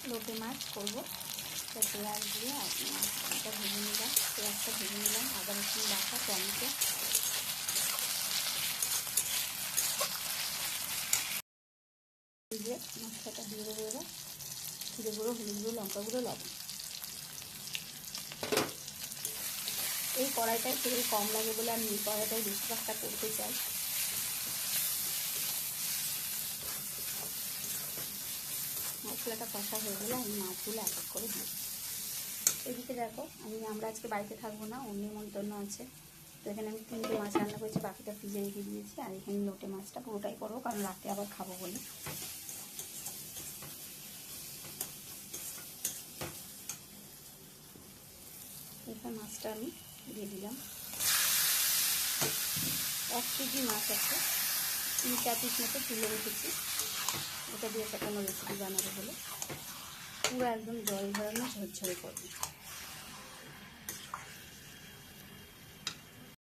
লোটে মাছ করবো। তো পেঁয়াজ দিয়ে মাছটা ভেজে নিলাম, পেঁয়াজটা ভেজে নিলাম, আদা রসুন বাটা, টমেটো দিয়ে মশলাটা দিয়ে দেবো। এবার জিরে গুঁড়ো, হলুদ গুঁড়ো, লঙ্কা গুঁড়ো, লবণ। এই কড়াইটায় তেল কম লাগে বলে আমি এই কড়াইটাই বেশিরভাগটা করতে চাই। মশলাটা কষা হয়ে গেলে আমি মাছগুলো এক এক করে দিই। এদিকে দেখো, আমরা আজকে বাড়িতে থাকবো না, অন্য নিমন্ত্রণ আছে। তো এখানে আমি 3টে মাছ রান্না করেছি, বাকিটা ফ্রিজে রেখে দিয়েছি। আর এখানে লোটে মাছটা পুরোটাই করবো, কারণ রাতে আবার খাবো বলে। এখানে মাছটা আমি দিয়ে দিলাম। 1 কেজি মাছ আছে, 3-4 পিস মতো তুলে রেখেছি। এটা দিয়ে একটা কোনো রেসিপি বানাবো বলে পুরো একদম জল ভরানো ঝরঝরে করবো।